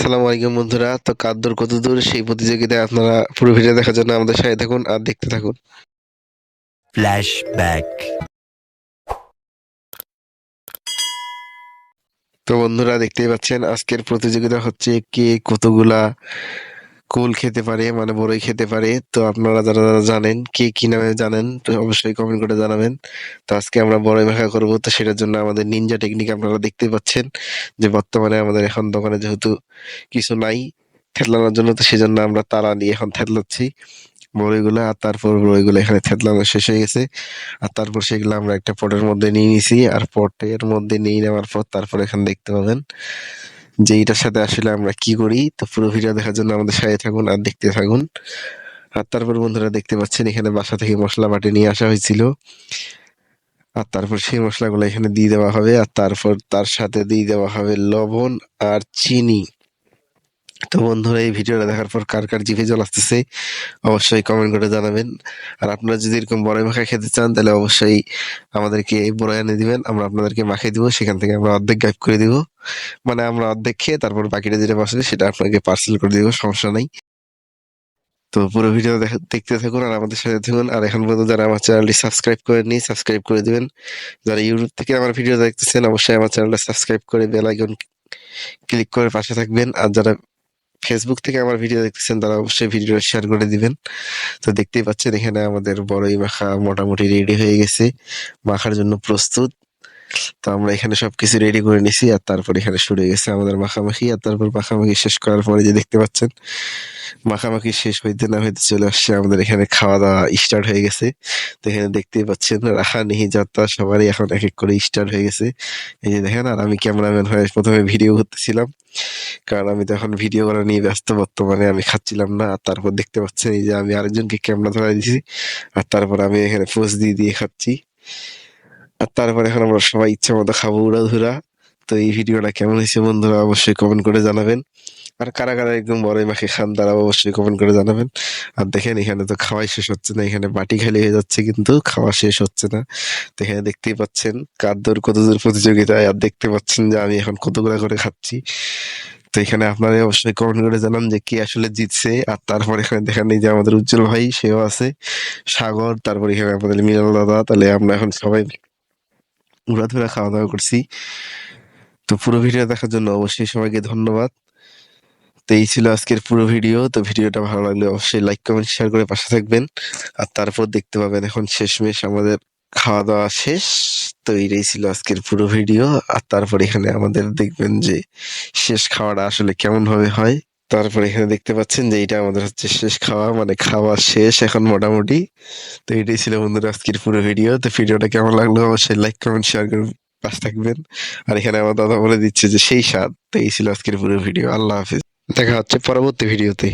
আসসালামু আলাইকুম বন্ধুরা। তো কাদ্দর কত দূর সেই প্রতিযোগিতায় আপনারা পুরো ভিডিও দেখার জন্য আমাদের সাথে থাকুন আর দেখতে থাকুন। ফ্ল্যাশব্যাক। তো বন্ধুরা দেখতেই পাচ্ছেন আজকের প্রতিযোগিতা হচ্ছে কে কতগুলা কুল খেতে পারে, মানে বড়ই খেতে পারে। তো আপনারা যারা যারা জানেন, কে কি নামে জানেন, তো অবশ্যই কমেন্ট করে জানাবেন। তো আজকে আমরা বড়ই মাখা করব, তো সেটার জন্য আমাদের নিনজা টেকনিক আপনারা দেখতেই পাচ্ছেন যে বর্তমানে আমাদের এখন দোকানে যেহেতু কিছু নাই থেতলানোর জন্য, তো সেজন্য আমরা তালা নিয়ে এখন থেতলাচ্ছি বড়িগুলো। আর তারপর বড়িগুলো এখানে থেতলানো শেষ হয়ে গেছে। আর তারপর সেগুলো আমরা একটা পটের মধ্যে নিয়ে নিছি। আর পটের মধ্যে নিয়ে নেওয়ার পর তারপর এখানে দেখতে পাবেন যে এটার সাথে আসলে আমরা কি করি। তো পুরো ভিডিও দেখার জন্য আমাদের সাথে থাকুন আর দেখতে থাকুন। আর তারপর বন্ধুরা দেখতে পাচ্ছেন এখানে বাসা থেকে মশলা বাটি নিয়ে আসা হয়েছিল। আর তারপর সেই মশলাগুলো এখানে দিয়ে দেওয়া হবে। আর তারপর তার সাথে দিয়ে দেওয়া হবে লবণ আর চিনি। তো বন্ধুরা এই ভিডিওটা দেখার পর কার কার জিভে জল আসতেছে অবশ্যই কমেন্ট করে জানাবেন। আর আপনারা যদি এরকম বড়াই মাখা খেতে চান তাহলে অবশ্যই আমাদেরকে এই বড়াই এনে দিবেন, আমরা আপনাদেরকে মাখিয়ে দিব। সেখান থেকে আমরা অর্ধেক গাইব করে দিব, মানে আমরা অর্ধেক খেয়ে তারপর বাকিটা যেটা বাঁচবে সেটা আপনাকে পার্সেল করে দিব, সমস্যা নাই। তো পুরো ভিডিও দেখতে থাকুন আর আমাদের সাথে থাকুন। আর এখন পর্যন্ত যারা আমার চ্যানেলটি সাবস্ক্রাইব করেননি সাবস্ক্রাইব করে দিবেন। যারা ইউটিউব থেকে আমার ভিডিও দেখতেছেন অবশ্যই আমার চ্যানেলটা সাবস্ক্রাইব করে বেল আইকন ক্লিক করে পাশে থাকবেন। আর যারা ফেসবুক থেকে আমার ভিডিও দেখতেছেন তারা অবশ্যই ভিডিওটা শেয়ার করে দিবেন। তো দেখতেই পাচ্ছেন এখানে আমাদের বড়ই মাখা মোটামুটি রেডি হয়ে গেছে, মাখার জন্য প্রস্তুত। তো আমরা এখানে সবকিছু রেডি করে নিছি। আর তারপর এখানে শুরু হয়ে গেছে আমাদের মাখামাখি। আর তারপর মাখামাখি শেষ করার পরে যে দেখতে পাচ্ছেন মাখামাখি শেষ হইতে না হইতে চলে আসছে আমাদের এখানে খাওয়া দাওয়া স্টার্ট হয়ে গেছে। তো এখানে দেখতেই পাচ্ছেন রাহা নিহি যাত্রা সবারই এখন এক এক করে স্টার্ট হয়ে গেছে। এই যে দেখেন, আর আমি ক্যামেরাম্যান হয়ে প্রথমে ভিডিও করতেছিলাম, কারণ আমি তো এখন ভিডিও করা নিয়ে ব্যস্ত, বর্তমানে আমি খাচ্ছিলাম না। আর তারপর দেখতে পাচ্ছেন এই যে আমি আরেকজনকে ক্যামেরা ধরাই দিয়েছি। আর তারপর আমি এখানে পোজ দিয়ে দিয়ে খাচ্ছি। আর তারপর এখন আমরা সবাই ইচ্ছে মতো খাবো উড়াধুরা। তো এই ভিডিওটা কেমন হয়েছে বন্ধুরা অবশ্যই কমেন্ট করে জানাবেন। আর কারা কারা একদম বড়ই মাখে খান তারা অবশ্যই কমেন্ট করে জানাবেন। আর দেখেন এখানে তো খাওয়াই শেষ হচ্ছে না, এখানে বাটি খালি হয়ে যাচ্ছে কিন্তু খাওয়া শেষ হচ্ছে না। তো এখানে দেখতেই পাচ্ছেন কার দূর কত দূর প্রতিযোগিতায়। আর দেখতে পাচ্ছেন যে আমি এখন কতগুলা করে খাচ্ছি। তো এখানে আপনারা অবশ্যই কমেন্ট করে জানান যে কে আসলে জিতছে। আর তারপর এখানে দেখেন এই যে আমাদের উজ্জ্বল ভাই সেও আছে, সাগর, তারপর এখানে আমাদের মিনাল দাদা। তাহলে আমরা এখন সবাই ঘোরাধুরা খাওয়া দাওয়া করছি। তো পুরো ভিডিও দেখার জন্য অবশ্যই সবাইকে ধন্যবাদ। তো এই ছিল আজকের পুরো ভিডিও। তো ভিডিওটা ভালো লাগলে অবশ্যই লাইক কমেন্ট শেয়ার করে পাশে থাকবেন। আর তারপর দেখতে পাবেন এখন শেষমেশ আমাদের খাওয়া দাওয়া শেষ। তো এইটাই ছিল আজকের পুরো ভিডিও। আর তারপর এখানে আমাদের দেখবেন যে শেষ খাওয়াটা আসলে কেমন ভাবে হয়। তারপর এখানে দেখতে পাচ্ছেন যে এটা আমাদের হচ্ছে শেষ খাওয়া, মানে খাওয়া শেষ এখন মোটামুটি। তো এটাই ছিল বন্ধুরা আজকের পুরো ভিডিও। তো ভিডিওটা কেমন লাগলো অবশ্যই লাইক কমেন্ট শেয়ার করে পাশে থাকবেন। আর এখানে আমার দাদা বলে দিচ্ছে যে সেই স্বাদ। তো এই ছিল আজকের পুরো ভিডিও। আল্লাহ হাফিজ, দেখা হচ্ছে পরবর্তী ভিডিওতে।